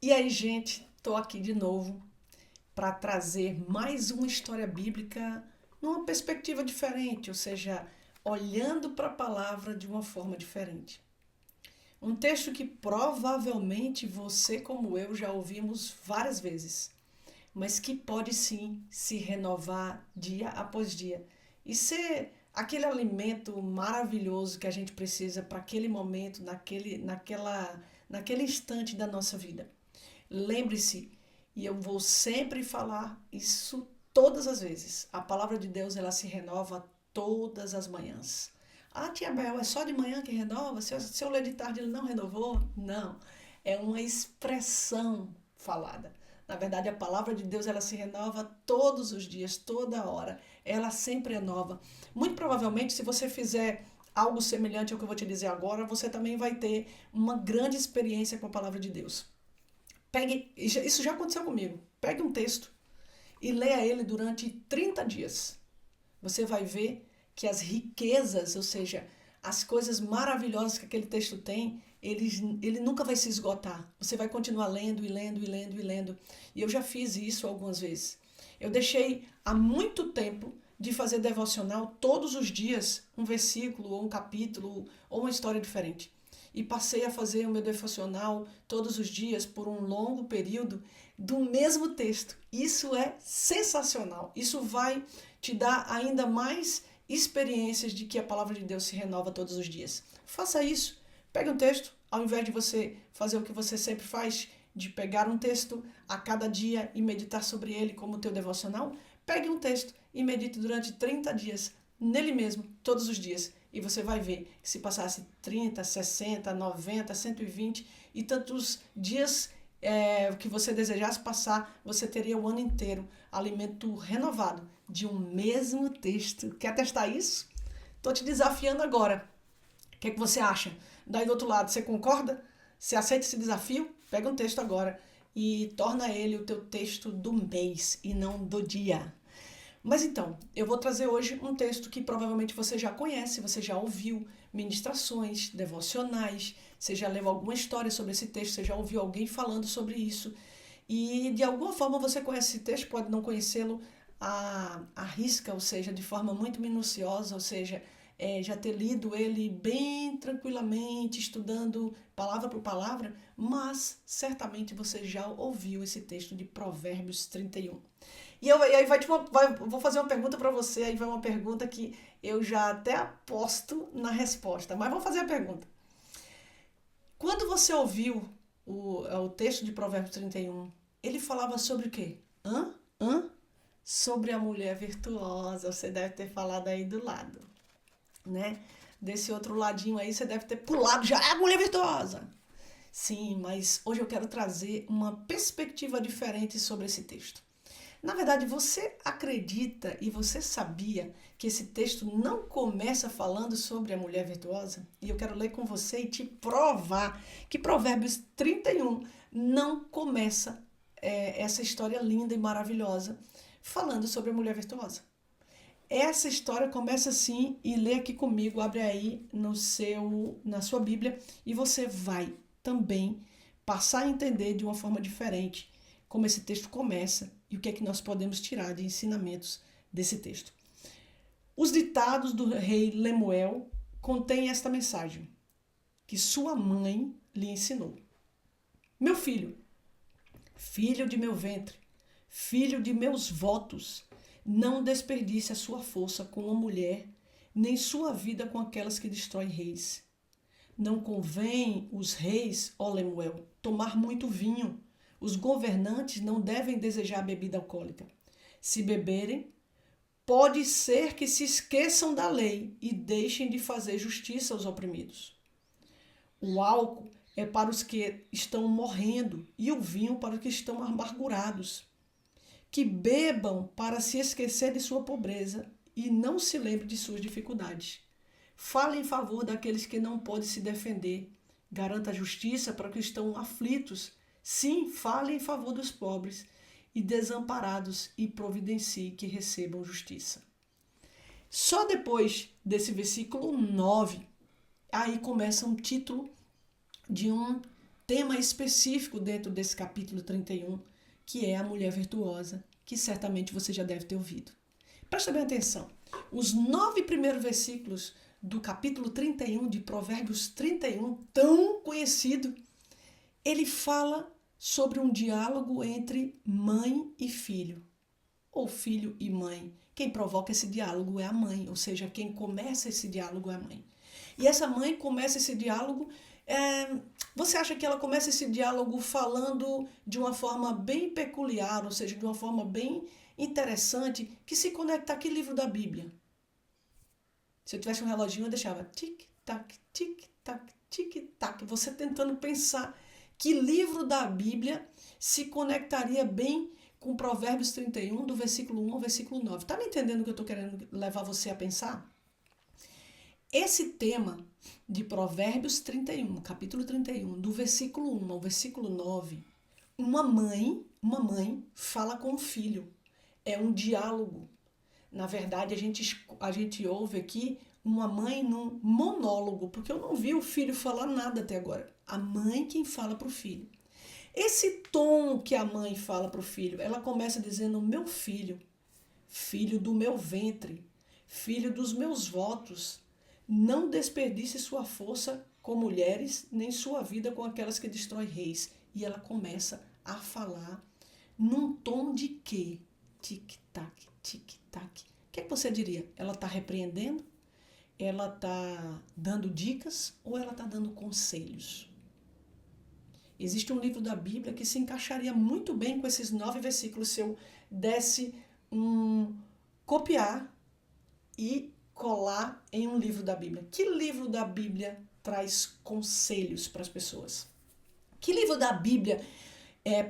E aí, gente, tô aqui de novo para trazer mais uma história bíblica numa perspectiva diferente, ou seja, olhando para a palavra de uma forma diferente. Um texto que provavelmente você, como eu, já ouvimos várias vezes, mas que pode sim se renovar dia após dia e ser aquele alimento maravilhoso que a gente precisa para aquele momento, naquele instante da nossa vida. Lembre-se, e eu vou sempre falar isso todas as vezes. A palavra de Deus, ela se renova todas as manhãs. Ah, tia Bel, é só de manhã que renova? Se eu ler de tarde ele não renovou? Não. É uma expressão falada. Na verdade, a palavra de Deus, ela se renova todos os dias, toda hora. Ela sempre é nova. Muito provavelmente, se você fizer algo semelhante ao que eu vou te dizer agora, você também vai ter uma grande experiência com a palavra de Deus. Pegue, isso já aconteceu comigo. Pegue um texto e leia ele durante 30 dias. Você vai ver que as riquezas, ou seja, as coisas maravilhosas que aquele texto tem, ele nunca vai se esgotar. Você vai continuar lendo e lendo e lendo e lendo. E eu já fiz isso algumas vezes. Eu deixei há muito tempo de fazer devocional todos os dias, um versículo ou um capítulo ou uma história diferente. E passei a fazer o meu devocional todos os dias por um longo período do mesmo texto. Isso é sensacional. Isso vai te dar ainda mais experiências de que a palavra de Deus se renova todos os dias. Faça isso. Pegue um texto, ao invés de você fazer o que você sempre faz, de pegar um texto a cada dia e meditar sobre ele como teu devocional, pegue um texto e medite durante 30 dias nele mesmo, todos os dias. E você vai ver que se passasse 30, 60, 90, 120 e tantos dias que você desejasse passar, você teria o ano inteiro alimento renovado de um mesmo texto. Quer testar isso? Estou te desafiando agora. O que você acha? Daí do outro lado, você concorda? Você aceita esse desafio? Pega um texto agora e torna ele o teu texto do mês e não do dia. Mas então, eu vou trazer hoje um texto que provavelmente você já conhece, você já ouviu ministrações, devocionais, você já leu alguma história sobre esse texto, você já ouviu alguém falando sobre isso. E de alguma forma você conhece esse texto, pode não conhecê-lo à risca, ou seja, de forma muito minuciosa, ou seja, já ter lido ele bem tranquilamente, estudando palavra por palavra, mas certamente você já ouviu esse texto de Provérbios 31. E aí vou fazer uma pergunta para você, aí vai uma pergunta que eu já até aposto na resposta, mas vamos fazer a pergunta. Quando você ouviu o texto de Provérbios 31, ele falava sobre o quê? Hã? Hã? Sobre a mulher virtuosa, você deve ter falado aí do lado, né? Desse outro ladinho aí, você deve ter pulado já, é a mulher virtuosa! Sim, mas hoje eu quero trazer uma perspectiva diferente sobre esse texto. Na verdade, você acredita e você sabia que esse texto não começa falando sobre a mulher virtuosa? E eu quero ler com você e te provar que Provérbios 31 não começa essa história linda e maravilhosa falando sobre a mulher virtuosa. Essa história começa assim e lê aqui comigo, abre aí na sua Bíblia e você vai também passar a entender de uma forma diferente como esse texto começa e o que é que nós podemos tirar de ensinamentos desse texto. Os ditados do rei Lemuel contêm esta mensagem que sua mãe lhe ensinou. Meu filho, filho de meu ventre, filho de meus votos, não desperdice a sua força com uma mulher, nem sua vida com aquelas que destroem reis. Não convém os reis, ó Lemuel, tomar muito vinho. Os governantes não devem desejar bebida alcoólica. Se beberem, pode ser que se esqueçam da lei e deixem de fazer justiça aos oprimidos. O álcool é para os que estão morrendo e o vinho para os que estão amargurados. Que bebam para se esquecer de sua pobreza e não se lembre de suas dificuldades. Fale em favor daqueles que não podem se defender. Garanta justiça para os que estão aflitos. Sim, fale em favor dos pobres e desamparados e providencie que recebam justiça. Só depois desse versículo 9, aí começa um título de tema específico dentro desse capítulo 31, que é a mulher virtuosa, que certamente você já deve ter ouvido. Presta bem atenção. Os 9 primeiros versículos do capítulo 31 de Provérbios 31, tão conhecido, ele fala sobre um diálogo entre mãe e filho, ou filho e mãe. Quem provoca esse diálogo é a mãe, ou seja, quem começa esse diálogo é a mãe. E essa mãe começa esse diálogo, você acha que ela começa esse diálogo falando de uma forma bem peculiar, ou seja, de uma forma bem interessante, que se conecta a que livro da Bíblia? Se eu tivesse um reloginho, eu deixava tic-tac, tic-tac, tic-tac, você tentando pensar que livro da Bíblia se conectaria bem com Provérbios 31, do versículo 1 ao versículo 9. Tá me entendendo o que eu estou querendo levar você a pensar? Esse tema de Provérbios 31, capítulo 31, do versículo 1 ao versículo 9, uma mãe fala com o filho. É um diálogo. Na verdade, a gente ouve aqui uma mãe num monólogo, porque eu não vi o filho falar nada até agora. A mãe quem fala para o filho. Esse tom que a mãe fala para o filho, ela começa dizendo: meu filho, filho do meu ventre, filho dos meus votos, não desperdice sua força com mulheres, nem sua vida com aquelas que destroem reis. E ela começa a falar num tom de quê? Tic-tac, tic-tac. O que é que você diria? Ela está repreendendo? Ela está dando dicas ou ela está dando conselhos? Existe um livro da Bíblia que se encaixaria muito bem com esses 9 versículos se eu desse copiar e colar em um livro da Bíblia. Que livro da Bíblia traz conselhos para as pessoas? Que livro da Bíblia,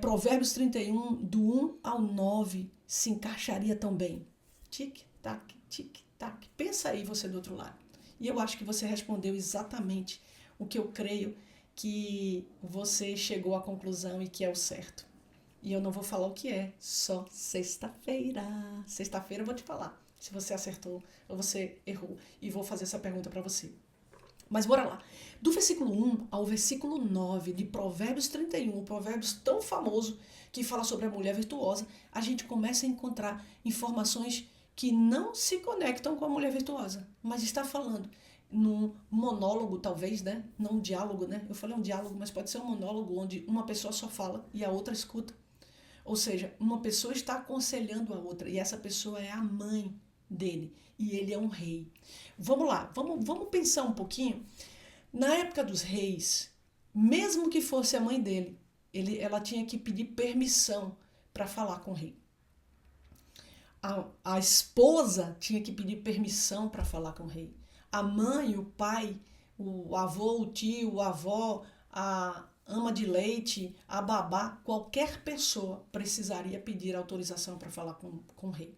Provérbios 31, do 1 ao 9, se encaixaria tão bem? Tic-tac, tic-tac. Pensa aí você do outro lado. E eu acho que você respondeu exatamente o que eu creio que você chegou à conclusão e que é o certo. E eu não vou falar o que é, só sexta-feira. Sexta-feira eu vou te falar se você acertou ou você errou. E vou fazer essa pergunta para você. Mas bora lá. Do versículo 1 ao versículo 9 de Provérbios 31, um provérbios tão famoso que fala sobre a mulher virtuosa, a gente começa a encontrar informações que não se conectam com a mulher virtuosa, mas está falando num monólogo, talvez, né? Não um diálogo, né? Eu falei um diálogo, mas pode ser um monólogo onde uma pessoa só fala e a outra escuta. Ou seja, uma pessoa está aconselhando a outra e essa pessoa é a mãe dele e ele é um rei. Vamos lá, vamos pensar um pouquinho. Na época dos reis, mesmo que fosse a mãe dele, ela tinha que pedir permissão para falar com o rei. A esposa tinha que pedir permissão para falar com o rei. A mãe, o pai, o avô, o tio, a avó, a ama de leite, a babá, qualquer pessoa precisaria pedir autorização para falar com o rei.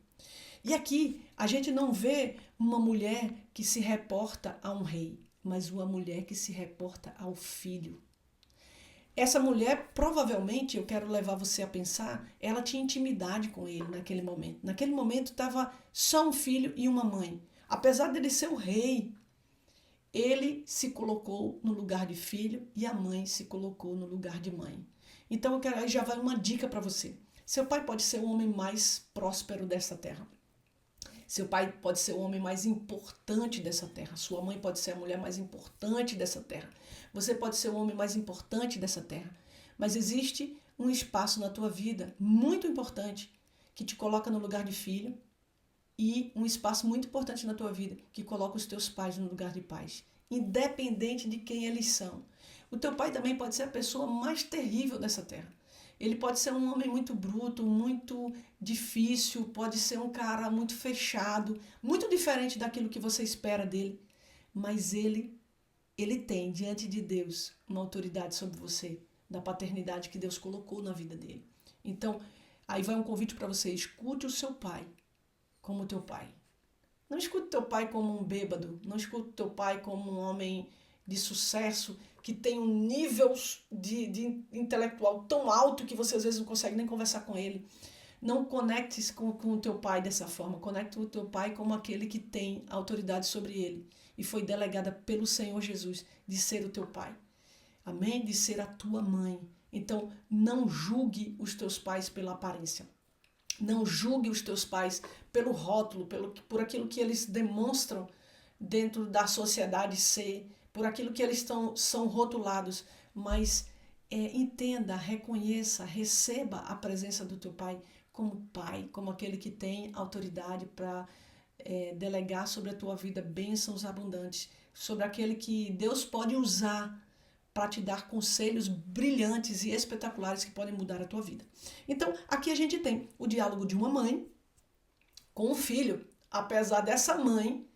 E aqui a gente não vê uma mulher que se reporta a um rei, mas uma mulher que se reporta ao filho. Essa mulher, provavelmente, eu quero levar você a pensar, ela tinha intimidade com ele naquele momento. Naquele momento estava só um filho e uma mãe. Apesar dele ser o rei, ele se colocou no lugar de filho e a mãe se colocou no lugar de mãe. Então, aí já vai uma dica para você. Seu pai pode ser o homem mais próspero dessa terra. Seu pai pode ser o homem mais importante dessa terra. Sua mãe pode ser a mulher mais importante dessa terra. Você pode ser o homem mais importante dessa terra. Mas existe um espaço na tua vida muito importante que te coloca no lugar de filho e um espaço muito importante na tua vida que coloca os teus pais no lugar de pais, independente de quem eles são. O teu pai também pode ser a pessoa mais terrível dessa terra. Ele pode ser um homem muito bruto, muito difícil, pode ser um cara muito fechado, muito diferente daquilo que você espera dele. Mas ele tem diante de Deus uma autoridade sobre você, da paternidade que Deus colocou na vida dele. Então, aí vai um convite para você, escute o seu pai como teu pai. Não escute teu pai como um bêbado, não escute teu pai como um homem de sucesso que tem um nível de intelectual tão alto que você às vezes não consegue nem conversar com ele. Não conecte-se com o teu pai dessa forma. Conecte o teu pai como aquele que tem autoridade sobre ele e foi delegada pelo Senhor Jesus de ser o teu pai. amém? De ser a tua mãe. Então, não julgue os teus pais pela aparência. Não julgue os teus pais pelo rótulo, por aquilo que eles demonstram dentro da sociedade ser, por aquilo que eles são rotulados, mas entenda, reconheça, receba a presença do teu pai, como aquele que tem autoridade para delegar sobre a tua vida bênçãos abundantes, sobre aquele que Deus pode usar para te dar conselhos brilhantes e espetaculares que podem mudar a tua vida. Então, aqui a gente tem o diálogo de uma mãe com um filho, apesar dessa mãe,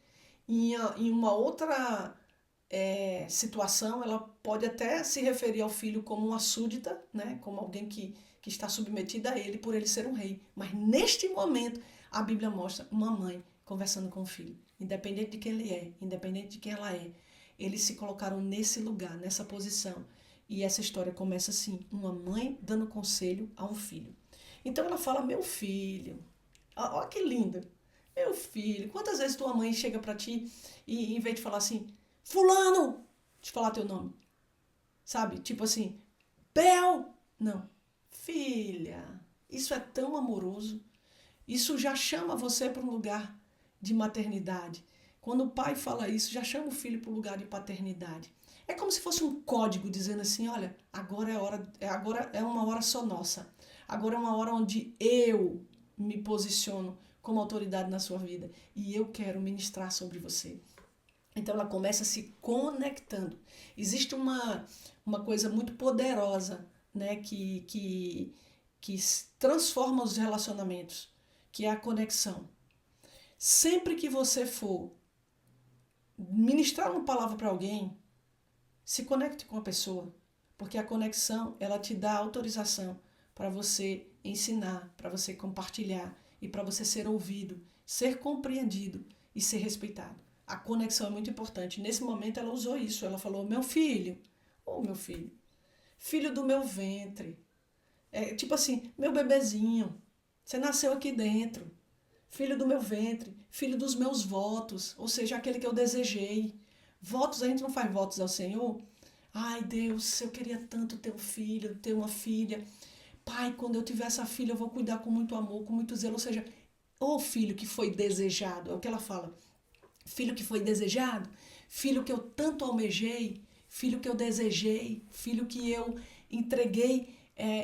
em uma outra situação, ela pode até se referir ao filho como uma súdita, né? Como alguém que está submetida a ele por ele ser um rei. Mas neste momento, a Bíblia mostra uma mãe conversando com o filho, independente de quem ele é, independente de quem ela é. Eles se colocaram nesse lugar, nessa posição. E essa história começa assim, uma mãe dando conselho a um filho. Então ela fala, meu filho, olha que lindo, meu filho, quantas vezes tua mãe chega para ti e em vez de falar assim, fulano, te falar teu nome, sabe? Tipo assim, Bel, não, filha, isso é tão amoroso, isso já chama você para um lugar de maternidade. Quando o pai fala isso, já chama o filho para o lugar de paternidade. É como se fosse um código dizendo assim, olha, agora é uma hora só nossa. Agora é uma hora onde eu me posiciono como autoridade na sua vida e eu quero ministrar sobre você. Então ela começa se conectando. Existe uma coisa muito poderosa, né, que transforma os relacionamentos, que é a conexão. Sempre que você for ministrar uma palavra para alguém, se conecte com a pessoa, porque a conexão, ela te dá autorização para você ensinar, para você compartilhar e para você ser ouvido, ser compreendido e ser respeitado. A conexão é muito importante. Nesse momento ela usou isso, ela falou, meu filho, filho do meu ventre, tipo assim, meu bebezinho, você nasceu aqui dentro, filho do meu ventre, filho dos meus votos, ou seja, aquele que eu desejei. Votos, a gente não faz votos ao Senhor. Ai, Deus, eu queria tanto ter um filho, ter uma filha. Pai, quando eu tiver essa filha, eu vou cuidar com muito amor, com muito zelo. Ou seja, o filho que foi desejado, é o que ela fala. Filho que foi desejado, filho que eu tanto almejei, filho que eu desejei, filho que eu entreguei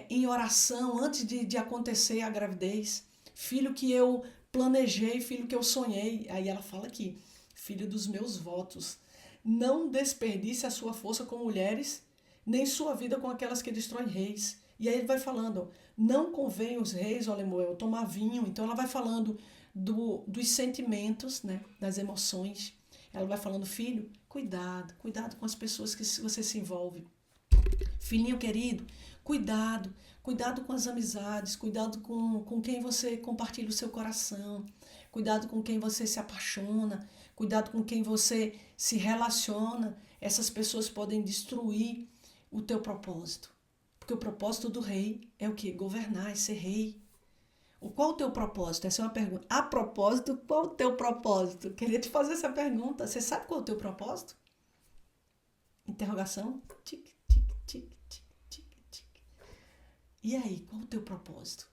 em oração antes de acontecer a gravidez, filho que eu planejei, filho que eu sonhei. Aí ela fala aqui, filho dos meus votos. Não desperdice a sua força com mulheres, nem sua vida com aquelas que destroem reis. E aí ele vai falando, não convém os reis, ó Lemuel, tomar vinho. Então ela vai falando dos sentimentos, né, das emoções. Ela vai falando, filho, cuidado com as pessoas que você se envolve. Filhinho querido, cuidado com as amizades, cuidado com quem você compartilha o seu coração, cuidado com quem você se apaixona, cuidado com quem você se relaciona. Essas pessoas podem destruir o teu propósito. Porque o propósito do rei é o quê? Governar, é ser rei. Qual o teu propósito? Essa é uma pergunta. A propósito, qual o teu propósito? Queria te fazer essa pergunta. Você sabe qual é o teu propósito? Interrogação. Tic, tic, tic, tic, tic, tic. E aí, qual o teu propósito?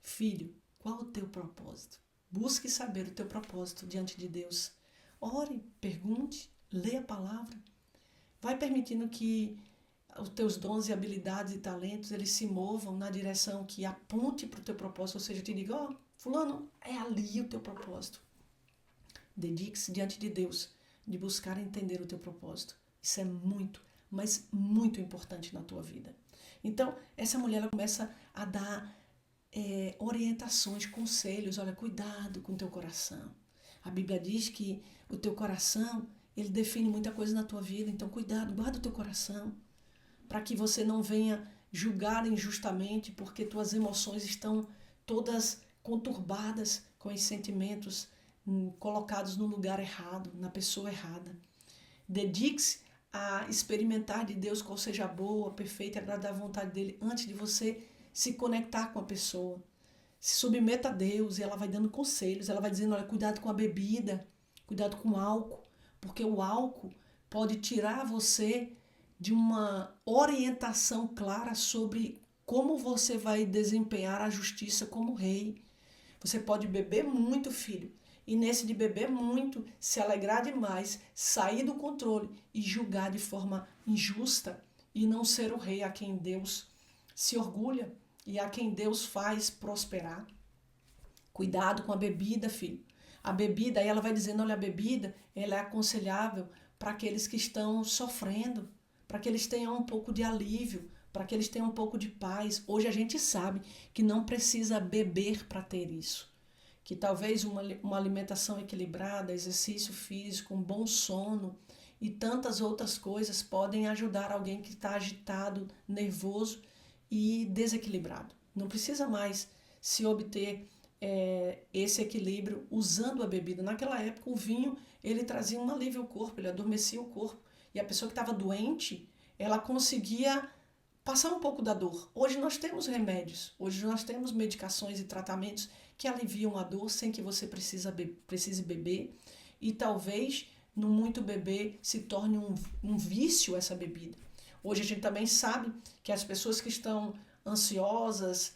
Filho, qual o teu propósito? Busque saber o teu propósito diante de Deus. Ore, pergunte, leia a palavra. Vai permitindo que os teus dons e habilidades e talentos, eles se movam na direção que aponte para o teu propósito, ou seja, te diga, ó, fulano, é ali o teu propósito. Dedique-se diante de Deus, de buscar entender o teu propósito. Isso é muito, mas muito importante na tua vida. Então, essa mulher, ela começa a dar orientações, conselhos, olha, cuidado com o teu coração. A Bíblia diz que o teu coração, ele define muita coisa na tua vida, então cuidado, guarda o teu coração, para que você não venha julgar injustamente, porque tuas emoções estão todas conturbadas com os sentimentos colocados no lugar errado, na pessoa errada. Dedique-se a experimentar de Deus qual seja a boa, perfeita e agradável vontade dele antes de você se conectar com a pessoa. Se submeta a Deus e ela vai dando conselhos, ela vai dizendo, olha, cuidado com a bebida, cuidado com o álcool, porque o álcool pode tirar você de uma orientação clara sobre como você vai desempenhar a justiça como rei. Você pode beber muito, filho, e nesse de beber muito, se alegrar demais, sair do controle e julgar de forma injusta e não ser o rei a quem Deus se orgulha e a quem Deus faz prosperar. Cuidado com a bebida, filho. A bebida, aí ela vai dizendo, olha, a bebida, ela é aconselhável para aqueles que estão sofrendo, para que eles tenham um pouco de alívio, para que eles tenham um pouco de paz. Hoje a gente sabe que não precisa beber para ter isso. Que talvez uma alimentação equilibrada, exercício físico, um bom sono e tantas outras coisas podem ajudar alguém que está agitado, nervoso e desequilibrado. Não precisa mais se obter esse equilíbrio usando a bebida. Naquela época o vinho ele trazia um alívio ao corpo, ele adormecia o corpo. E a pessoa que estava doente, ela conseguia passar um pouco da dor. Hoje nós temos remédios, hoje nós temos medicações e tratamentos que aliviam a dor sem que você precise beber. E talvez no muito beber se torne um vício essa bebida. Hoje a gente também sabe que as pessoas que estão ansiosas,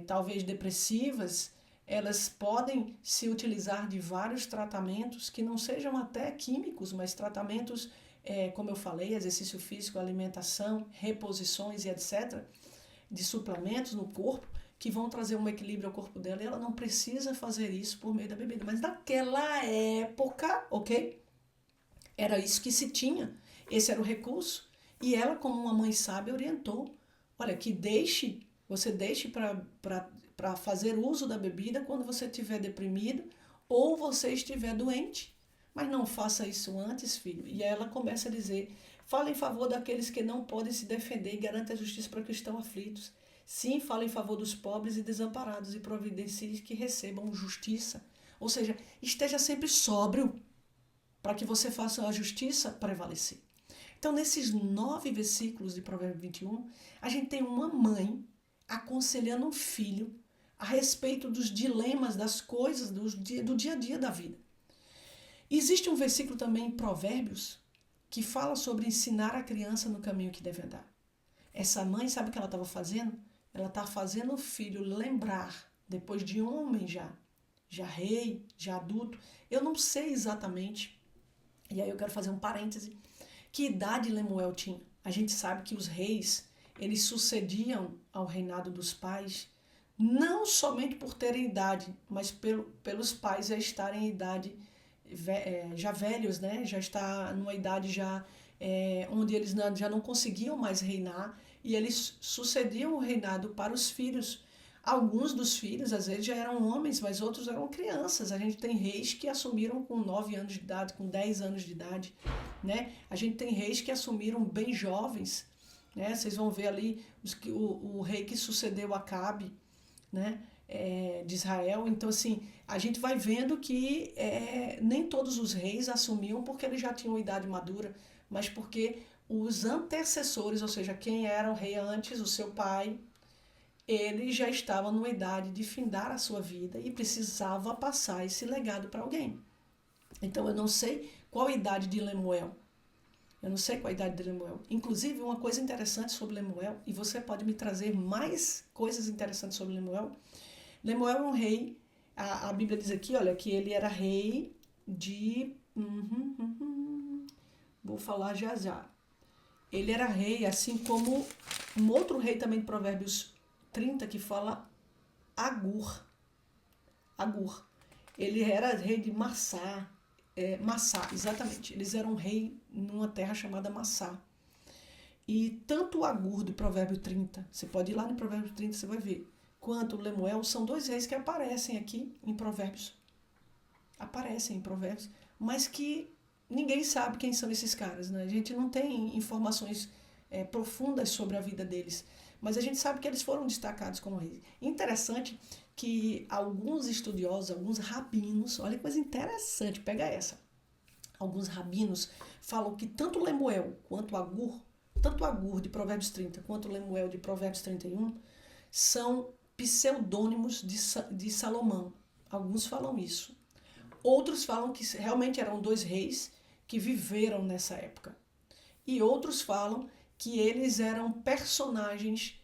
talvez depressivas, elas podem se utilizar de vários tratamentos que não sejam até químicos, mas tratamentos, como eu falei, exercício físico, alimentação, reposições e etc., de suplementos no corpo, que vão trazer um equilíbrio ao corpo dela, e ela não precisa fazer isso por meio da bebida. Mas naquela época, ok? Era isso que se tinha, esse era o recurso, e ela, como uma mãe sábia, orientou, olha, que você deixe para fazer uso da bebida quando você estiver deprimido ou você estiver doente. Mas não faça isso antes, filho. E aí ela começa a dizer, fala em favor daqueles que não podem se defender e garanta a justiça para os que estão aflitos. Sim, fala em favor dos pobres e desamparados e providencie que recebam justiça. Ou seja, esteja sempre sóbrio para que você faça a justiça prevalecer. Então, nesses 9 versículos de Provérbios 21, a gente tem uma mãe aconselhando um filho a respeito dos dilemas, das coisas, do dia a dia da vida. Existe um versículo também em Provérbios que fala sobre ensinar a criança no caminho que deve andar. Essa mãe, sabe o que ela estava fazendo? Ela está fazendo o filho lembrar, depois de homem já rei, já adulto, eu não sei exatamente, e aí eu quero fazer um parêntese, que idade Lemuel tinha. A gente sabe que os reis, eles sucediam ao reinado dos pais, não somente por terem idade, mas pelos pais já estarem em idade, já velhos, né? Já está numa idade onde eles já não conseguiam mais reinar, e eles sucediam o reinado para os filhos. Alguns dos filhos, às vezes, já eram homens, mas outros eram crianças. A gente tem reis que assumiram com 9 anos de idade, com 10 anos de idade, né? A gente tem reis que assumiram bem jovens, né? Vocês vão ver ali o rei que sucedeu Acabe, né? De Israel. Então, assim, a gente vai vendo que nem todos os reis assumiam porque eles já tinham idade madura, mas porque os antecessores, ou seja, quem era o rei antes, o seu pai, ele já estava numa idade de findar a sua vida e precisava passar esse legado para alguém. Então, eu não sei qual a idade de Lemuel. Eu não sei qual a idade de Lemuel. Inclusive, uma coisa interessante sobre Lemuel, e você pode me trazer mais coisas interessantes sobre Lemuel. Lemuel é um rei, a Bíblia diz aqui, olha, que ele era rei de... Vou falar já. Ele era rei, assim como um outro rei também de Provérbios 30, que fala Agur. Ele era rei de Massá. Massá, exatamente. Eles eram rei numa terra chamada Massá. E tanto o Agur do Provérbio 30, você pode ir lá no Provérbio 30, você vai ver, quanto o Lemuel, são 2 reis que aparecem aqui em Provérbios. Aparecem em Provérbios, mas que ninguém sabe quem são esses caras, né? A gente não tem informações profundas sobre a vida deles, mas a gente sabe que eles foram destacados como reis. Interessante que alguns estudiosos, alguns rabinos, olha que coisa interessante, pega essa. Alguns rabinos falam que tanto Lemuel quanto Agur, tanto Agur de Provérbios 30 quanto Lemuel de Provérbios 31, são pseudônimos de Salomão. Alguns falam isso. Outros falam que realmente eram 2 reis que viveram nessa época. e outros falam que eles eram personagens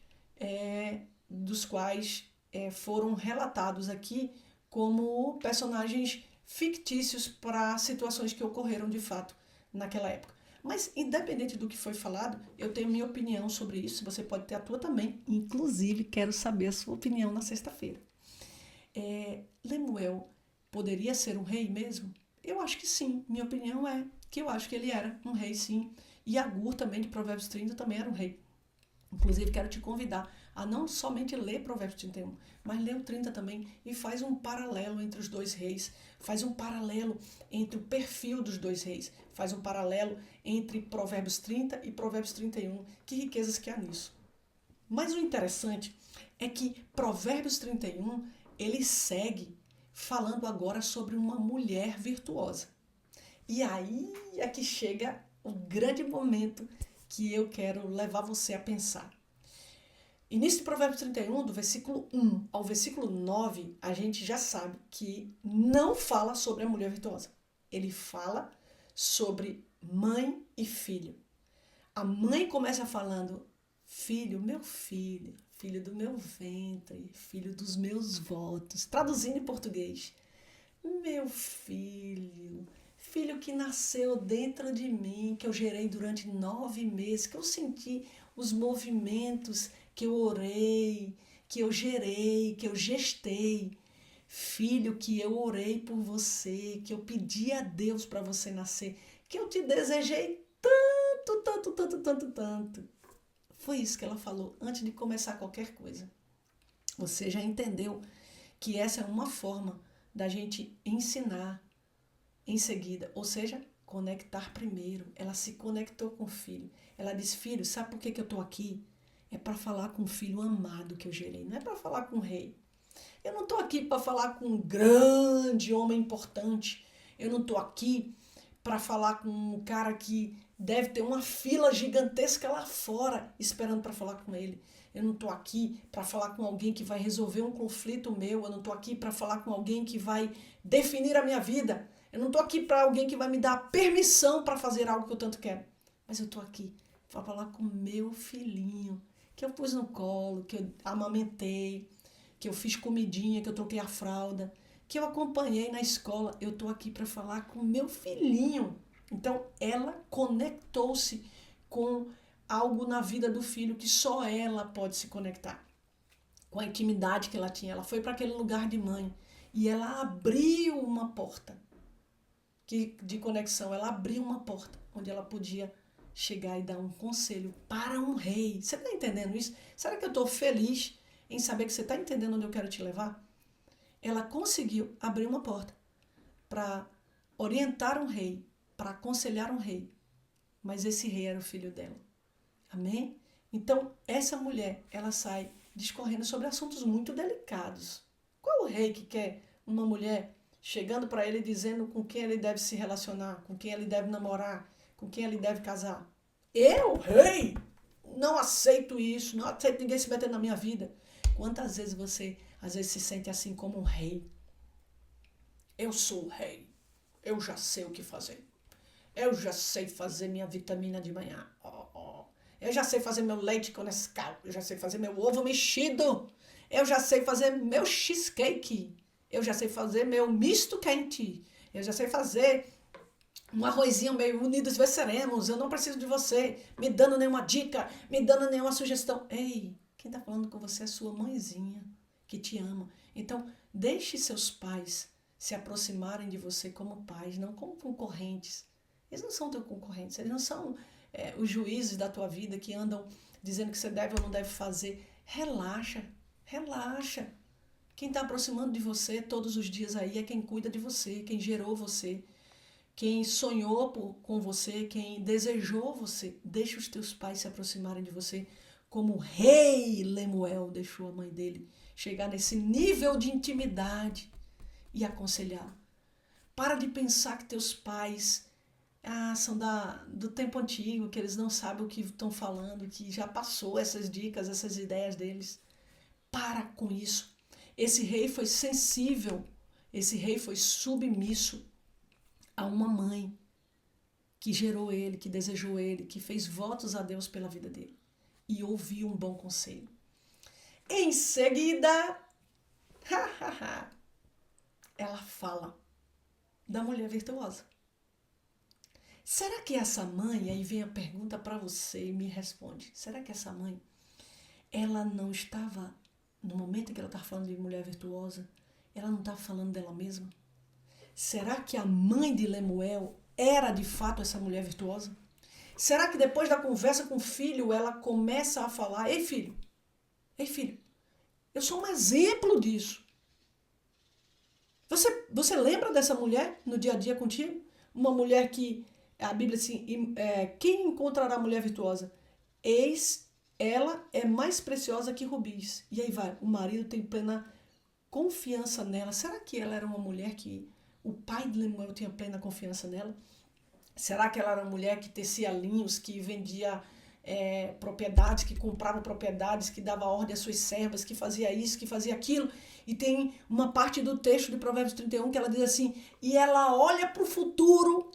dos quais foram relatados aqui como personagens fictícios para situações que ocorreram de fato naquela época. Mas, independente do que foi falado, eu tenho minha opinião sobre isso. Você pode ter a tua também. Inclusive, quero saber a sua opinião na sexta-feira. Lemuel poderia ser um rei mesmo? Eu acho que sim. Minha opinião é que eu acho que ele era um rei, sim. E Agur também, de Provérbios 30, também era um rei. Inclusive, quero te convidar a não somente ler Provérbios 31, mas ler o 30 também e faz um paralelo entre os dois reis, faz um paralelo entre o perfil dos dois reis, faz um paralelo entre Provérbios 30 e Provérbios 31. Que riquezas que há nisso. Mas o interessante é que Provérbios 31, ele segue falando agora sobre uma mulher virtuosa. E aí é que chega o grande momento que eu quero levar você a pensar. Início de Provérbios 31, do versículo 1 ao versículo 9, a gente já sabe que não fala sobre a mulher virtuosa. Ele fala sobre mãe e filho. A mãe começa falando, filho, meu filho, filho do meu ventre, filho dos meus votos. Traduzindo em português, meu filho, filho que nasceu dentro de mim, que eu gerei durante 9 meses, que eu senti os movimentos, que eu orei, que eu gerei, que eu gestei. Filho, que eu orei por você, que eu pedi a Deus para você nascer, que eu te desejei tanto, tanto, tanto, tanto, tanto. Foi isso que ela falou antes de começar qualquer coisa. Você já entendeu que essa é uma forma da gente ensinar em seguida, ou seja, conectar primeiro. Ela se conectou com o filho. Ela disse, filho, sabe por que eu estou aqui? É para falar com o filho amado que eu gerei, não é para falar com o rei. Eu não estou aqui para falar com um grande homem importante. Eu não estou aqui para falar com um cara que deve ter uma fila gigantesca lá fora esperando para falar com ele. Eu não estou aqui para falar com alguém que vai resolver um conflito meu. Eu não estou aqui para falar com alguém que vai definir a minha vida. Eu não estou aqui para alguém que vai me dar permissão para fazer algo que eu tanto quero. Mas eu estou aqui para falar com meu filhinho, que eu pus no colo, que eu amamentei, que eu fiz comidinha, que eu troquei a fralda, que eu acompanhei na escola. Eu estou aqui para falar com meu filhinho. Então, ela conectou-se com algo na vida do filho que só ela pode se conectar. Com a intimidade que ela tinha. Ela foi para aquele lugar de mãe e ela abriu uma porta de conexão. Ela abriu uma porta onde ela podia chegar e dar um conselho para um rei. Você está entendendo isso? Será que eu estou feliz em saber que você está entendendo onde eu quero te levar? Ela conseguiu abrir uma porta para orientar um rei, para aconselhar um rei. Mas esse rei era o filho dela. Amém? Então, essa mulher, ela sai discorrendo sobre assuntos muito delicados. Qual o rei que quer uma mulher chegando para ele dizendo com quem ele deve se relacionar, com quem ele deve namorar, com quem ele deve casar? Eu, rei, não aceito isso, não aceito ninguém se meter na minha vida. Quantas vezes você, às vezes, se sente assim como um rei? Eu sou o rei, eu já sei o que fazer. Eu já sei fazer minha vitamina de manhã. Eu já sei fazer meu leite com Nescau. Eu já sei fazer meu ovo mexido. Eu já sei fazer meu cheesecake. Eu já sei fazer meu misto quente. Eu já sei fazer um arrozinho meio unidos venceremos. Eu não preciso de você me dando nenhuma dica, me dando nenhuma sugestão. Ei, quem está falando com você é sua mãezinha, que te ama. Então, deixe seus pais se aproximarem de você como pais, não como concorrentes. Eles não são teus concorrentes, eles não são os juízes da tua vida que andam dizendo que você deve ou não deve fazer. Relaxa, relaxa. Quem está aproximando de você todos os dias aí é quem cuida de você, quem gerou você, quem sonhou com você, quem desejou você. Deixa os teus pais se aproximarem de você como o rei Lemuel deixou a mãe dele chegar nesse nível de intimidade e aconselhar. Para de pensar que teus pais são do tempo antigo, que eles não sabem o que estão falando, que já passou essas dicas, essas ideias deles. Para com isso. Esse rei foi sensível, esse rei foi submisso a uma mãe que gerou ele, que desejou ele, que fez votos a Deus pela vida dele. E ouviu um bom conselho. Em seguida, ela fala da mulher virtuosa. Será que essa mãe, aí vem a pergunta para você e me responde, será que essa mãe, ela não estava, no momento em que ela estava falando de mulher virtuosa, ela não estava falando dela mesma? Será que a mãe de Lemuel era de fato essa mulher virtuosa? Será que depois da conversa com o filho, ela começa a falar, ei filho, eu sou um exemplo disso. Você lembra dessa mulher no dia a dia contigo? Uma mulher que, a Bíblia assim, quem encontrará a mulher virtuosa? Eis, ela é mais preciosa que rubis. E aí vai, o marido tem plena confiança nela. Será que ela era uma mulher que o pai de Lemuel tinha plena confiança nela? Será que ela era uma mulher que tecia linhos, que vendia propriedades, que comprava propriedades, que dava ordem às suas servas, que fazia isso, que fazia aquilo? E tem uma parte do texto de Provérbios 31 que ela diz assim, e ela olha para o futuro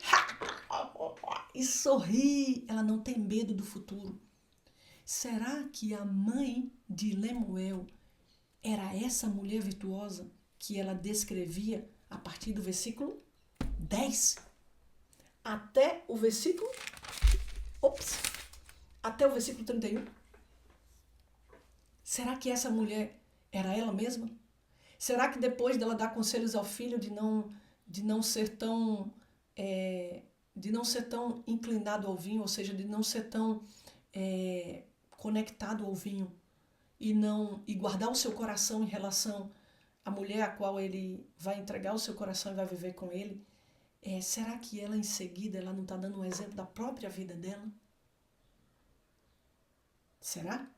e sorri, ela não tem medo do futuro. Será que a mãe de Lemuel era essa mulher virtuosa que ela descrevia a partir do versículo 10 até o versículo até o versículo 31? Será que essa mulher era ela mesma? Será que depois dela dar conselhos ao filho de não ser tão inclinado ao vinho, ou seja, de não ser tão conectado ao vinho e guardar o seu coração em relação à mulher a qual ele vai entregar o seu coração e vai viver com ele, será que ela em seguida ela não está dando um exemplo da própria vida dela? Será?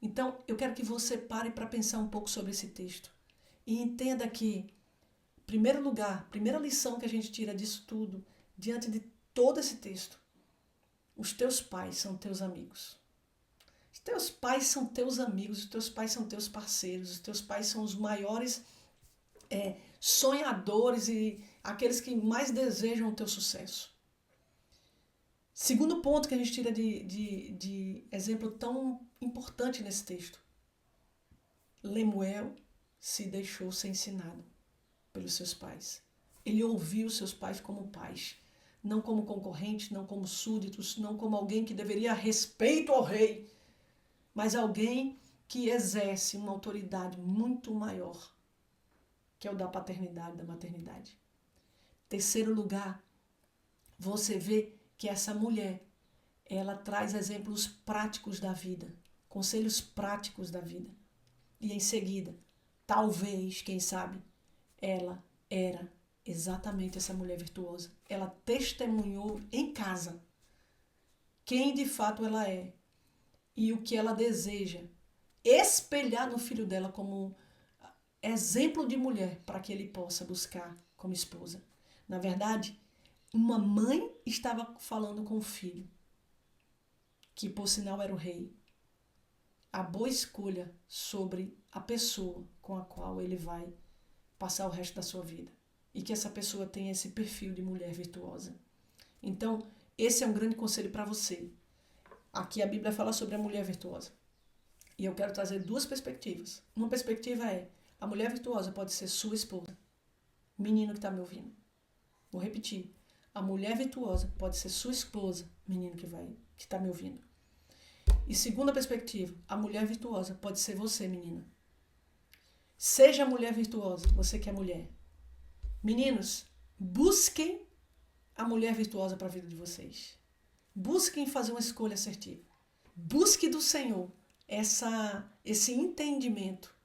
Então, eu quero que você pare para pensar um pouco sobre esse texto e entenda que, em primeiro lugar, primeira lição que a gente tira disso tudo, diante de todo esse texto, os teus pais são teus amigos. Os teus pais são teus amigos, os teus pais são teus parceiros, os teus pais são os maiores sonhadores e aqueles que mais desejam o teu sucesso. Segundo ponto que a gente tira de exemplo tão importante nesse texto. Lemuel se deixou ser ensinado pelos seus pais. Ele ouviu seus pais como pais, não como concorrentes, não como súditos, não como alguém que deveria respeito ao rei, mas alguém que exerce uma autoridade muito maior, que é o da paternidade, da maternidade. Terceiro lugar, você vê que essa mulher, ela traz exemplos práticos da vida, conselhos práticos da vida. E em seguida, talvez, quem sabe, ela era exatamente essa mulher virtuosa. Ela testemunhou em casa quem de fato ela é e o que ela deseja espelhar no filho dela como exemplo de mulher para que ele possa buscar como esposa. Na verdade, uma mãe estava falando com o filho, que por sinal era o rei, a boa escolha sobre a pessoa com a qual ele vai passar o resto da sua vida. E que essa pessoa tenha esse perfil de mulher virtuosa. Então, esse é um grande conselho para você. Aqui a Bíblia fala sobre a mulher virtuosa. E eu quero trazer duas perspectivas. Uma perspectiva é, a mulher virtuosa pode ser sua esposa. Menino que está me ouvindo. Vou repetir. A mulher virtuosa pode ser sua esposa, menino que está me ouvindo. E segunda perspectiva, a mulher virtuosa pode ser você, menina. Seja a mulher virtuosa, você que é mulher. Meninos, busquem a mulher virtuosa para a vida de vocês. Busquem fazer uma escolha assertiva. Busque do Senhor esse entendimento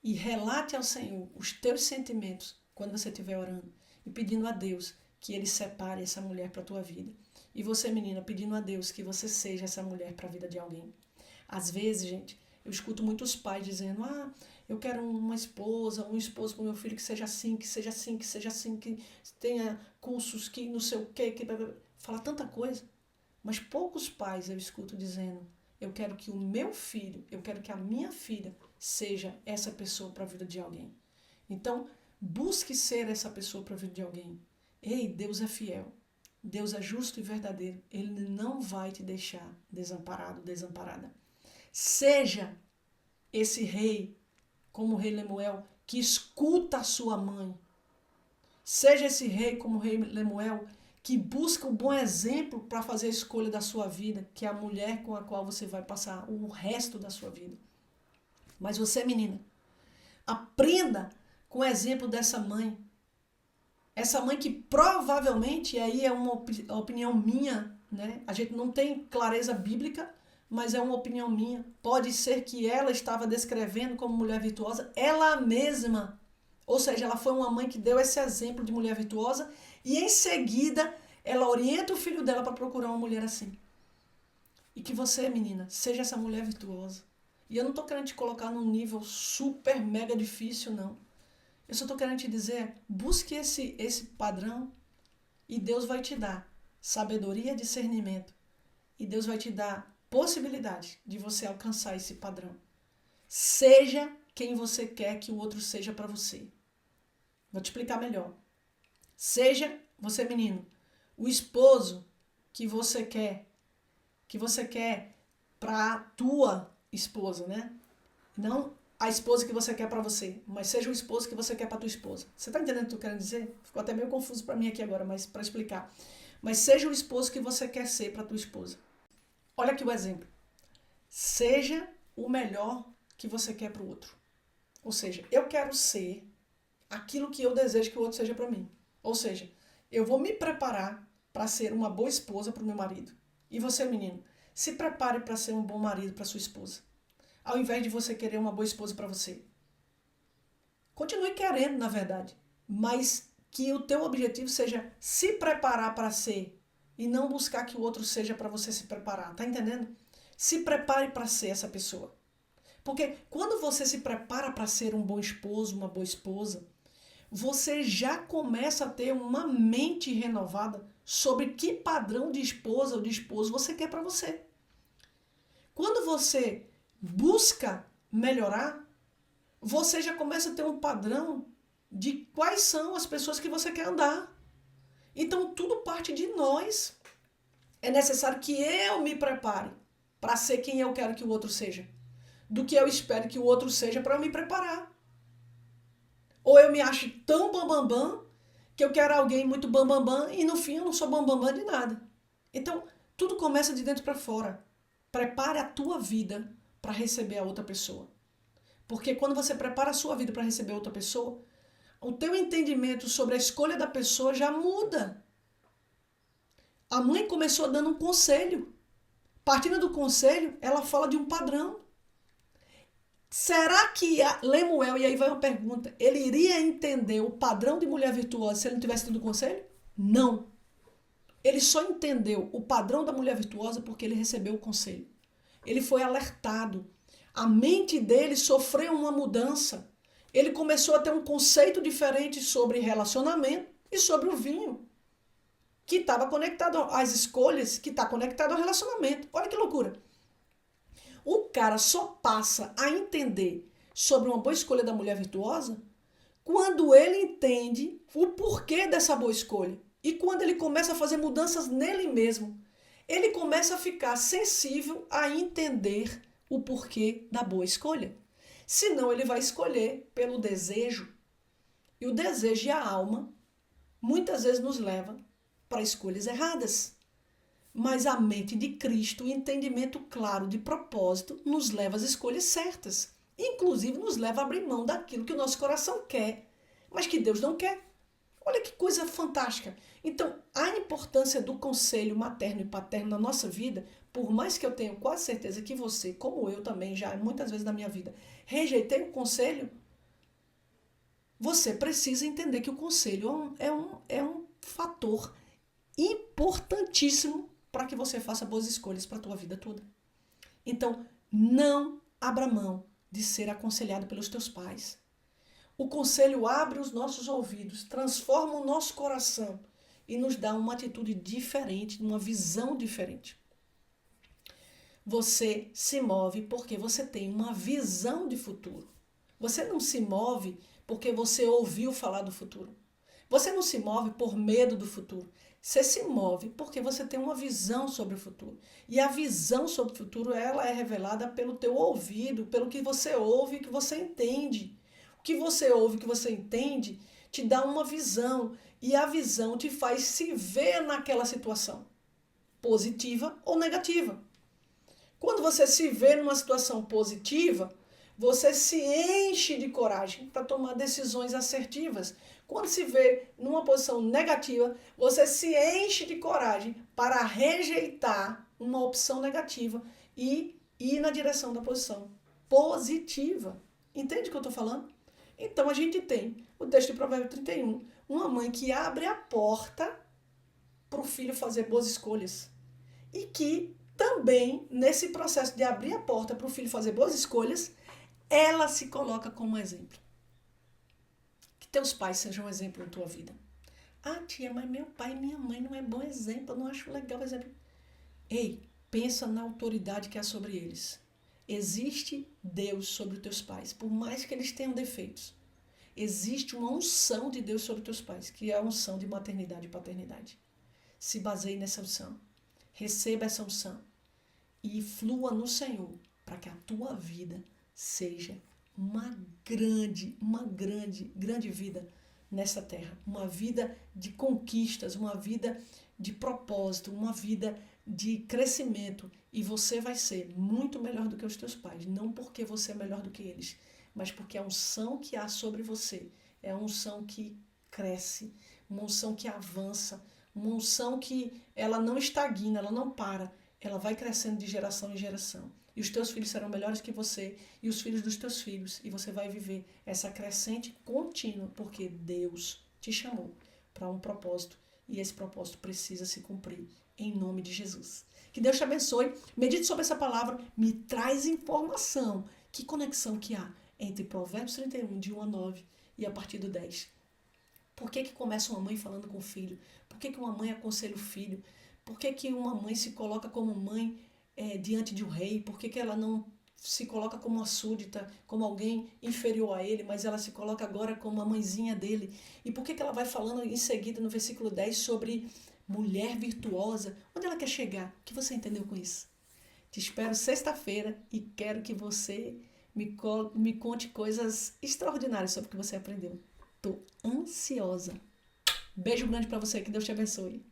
e relate ao Senhor os teus sentimentos quando você estiver orando e pedindo a Deus que Ele separe essa mulher para a tua vida. E você, menina, pedindo a Deus que você seja essa mulher para a vida de alguém. Às vezes, gente, eu escuto muitos pais dizendo, eu quero uma esposa, um esposo para o meu filho que seja assim, que seja assim, que seja assim, que tenha cursos, que não sei o quê, que fala tanta coisa. Mas poucos pais eu escuto dizendo, eu quero que o meu filho, eu quero que a minha filha seja essa pessoa para a vida de alguém. Então, busque ser essa pessoa para a vida de alguém. Ei, Deus é fiel. Deus é justo e verdadeiro. Ele não vai te deixar desamparado, desamparada. Seja esse rei, como o rei Lemuel, que escuta a sua mãe. Seja esse rei, como o rei Lemuel, que busca um bom exemplo para fazer a escolha da sua vida, que é a mulher com a qual você vai passar o resto da sua vida. Mas você, menina, aprenda com o exemplo dessa mãe. Essa mãe que provavelmente, e aí é uma opinião minha, né? A gente não tem clareza bíblica, mas é uma opinião minha. Pode ser que ela estava descrevendo como mulher virtuosa ela mesma. Ou seja, ela foi uma mãe que deu esse exemplo de mulher virtuosa e em seguida ela orienta o filho dela para procurar uma mulher assim. E que você, menina, seja essa mulher virtuosa. E eu não estou querendo te colocar num nível super mega difícil, não. Eu só estou querendo te dizer, busque esse padrão e Deus vai te dar sabedoria e discernimento. E Deus vai te dar possibilidade de você alcançar esse padrão. Seja quem você quer que o outro seja para você. Vou te explicar melhor. Seja, você menino, o esposo que você quer para a tua esposa, né? Não a esposa que você quer para você, mas seja o esposo que você quer para tua esposa. Você tá entendendo o que eu quero dizer? Ficou até meio confuso para mim aqui agora, mas para explicar. Mas seja o esposo que você quer ser para tua esposa. Olha aqui o exemplo. Seja o melhor que você quer para o outro. Ou seja, eu quero ser aquilo que eu desejo que o outro seja para mim. Ou seja, eu vou me preparar para ser uma boa esposa para o meu marido. E você, menino, se prepare para ser um bom marido para sua esposa. Ao invés de você querer uma boa esposa para você. Continue querendo, na verdade. Mas que o teu objetivo seja se preparar para ser e não buscar que o outro seja para você se preparar. Tá entendendo? Se prepare para ser essa pessoa. Porque quando você se prepara para ser um bom esposo, uma boa esposa, você já começa a ter uma mente renovada sobre que padrão de esposa ou de esposo você quer para você. Quando você busca melhorar, você já começa a ter um padrão de quais são as pessoas que você quer andar. Então, tudo parte de nós. É necessário que eu me prepare para ser quem eu quero que o outro seja, do que eu espero que o outro seja para eu me preparar. Ou eu me acho tão bambambam que eu quero alguém muito bambambam e no fim eu não sou bambambam de nada. Então, tudo começa de dentro para fora. Prepare a tua vida para receber a outra pessoa. Porque quando você prepara a sua vida para receber outra pessoa, o teu entendimento sobre a escolha da pessoa já muda. A mãe começou dando um conselho. Partindo do conselho, ela fala de um padrão. Será que Lemuel, e aí vai uma pergunta, ele iria entender o padrão de mulher virtuosa se ele não tivesse tido conselho? Não. Ele só entendeu o padrão da mulher virtuosa porque ele recebeu o conselho. Ele foi alertado. A mente dele sofreu uma mudança. Ele começou a ter um conceito diferente sobre relacionamento e sobre o vinho, que estava conectado às escolhas, que está conectado ao relacionamento. Olha que loucura. O cara só passa a entender sobre uma boa escolha da mulher virtuosa quando ele entende o porquê dessa boa escolha. E quando ele começa a fazer mudanças nele mesmo, ele começa a ficar sensível a entender o porquê da boa escolha. Senão ele vai escolher pelo desejo. E o desejo e a alma muitas vezes nos leva para escolhas erradas. Mas a mente de Cristo, o entendimento claro de propósito, nos leva às escolhas certas. Inclusive nos leva a abrir mão daquilo que o nosso coração quer, mas que Deus não quer. Olha que coisa fantástica. Então, a importância do conselho materno e paterno na nossa vida, por mais que eu tenha quase certeza que você, como eu também, já muitas vezes na minha vida, rejeitei o conselho, você precisa entender que o conselho é um fator importantíssimo para que você faça boas escolhas para a tua vida toda. Então, não abra mão de ser aconselhado pelos teus pais. O conselho abre os nossos ouvidos, transforma o nosso coração e nos dá uma atitude diferente, uma visão diferente. Você se move porque você tem uma visão de futuro. Você não se move porque você ouviu falar do futuro. Você não se move por medo do futuro. Você se move porque você tem uma visão sobre o futuro. E a visão sobre o futuro, ela é revelada pelo teu ouvido, pelo que você ouve e que você entende. O que você ouve, o que você entende, te dá uma visão. E a visão te faz se ver naquela situação, positiva ou negativa. Quando você se vê numa situação positiva, você se enche de coragem para tomar decisões assertivas. Quando se vê numa posição negativa, você se enche de coragem para rejeitar uma opção negativa e ir na direção da posição positiva. Entende o que eu estou falando? Então a gente tem o texto de Provérbios 31, uma mãe que abre a porta para o filho fazer boas escolhas. E que também, nesse processo de abrir a porta para o filho fazer boas escolhas, ela se coloca como exemplo. Que teus pais sejam um exemplo na tua vida. Ah, tia, mas meu pai e minha mãe não é bom exemplo, eu não acho legal exemplo. Ei, pensa na autoridade que há sobre eles. Existe Deus sobre os teus pais, por mais que eles tenham defeitos. Existe uma unção de Deus sobre os teus pais, que é a unção de maternidade e paternidade. Se baseie nessa unção. Receba essa unção e flua no Senhor para que a tua vida seja uma grande vida nessa terra. Uma vida de conquistas, uma vida de propósito, uma vida de crescimento. E você vai ser muito melhor do que os teus pais. Não porque você é melhor do que eles, mas porque a unção que há sobre você é uma unção que cresce, uma unção que avança, uma unção que ela não estagna, ela não para, ela vai crescendo de geração em geração. E os teus filhos serão melhores que você, e os filhos dos teus filhos, e você vai viver essa crescente contínua, porque Deus te chamou para um propósito, e esse propósito precisa se cumprir, em nome de Jesus. Que Deus te abençoe, medite sobre essa palavra, me traz informação, que conexão que há entre Provérbios 31, de 1 a 9, e a partir do 10. Por que começa uma mãe falando com o filho? Por que uma mãe aconselha o filho? Por que uma mãe se coloca como mãe diante de um rei? Por que ela não se coloca como uma súdita, como alguém inferior a ele, mas ela se coloca agora como a mãezinha dele? E por que ela vai falando em seguida no versículo 10 sobre mulher virtuosa? Onde ela quer chegar? O que você entendeu com isso? Te espero sexta-feira e quero que você me conte coisas extraordinárias sobre o que você aprendeu. Tô ansiosa. Beijo grande pra você, que Deus te abençoe.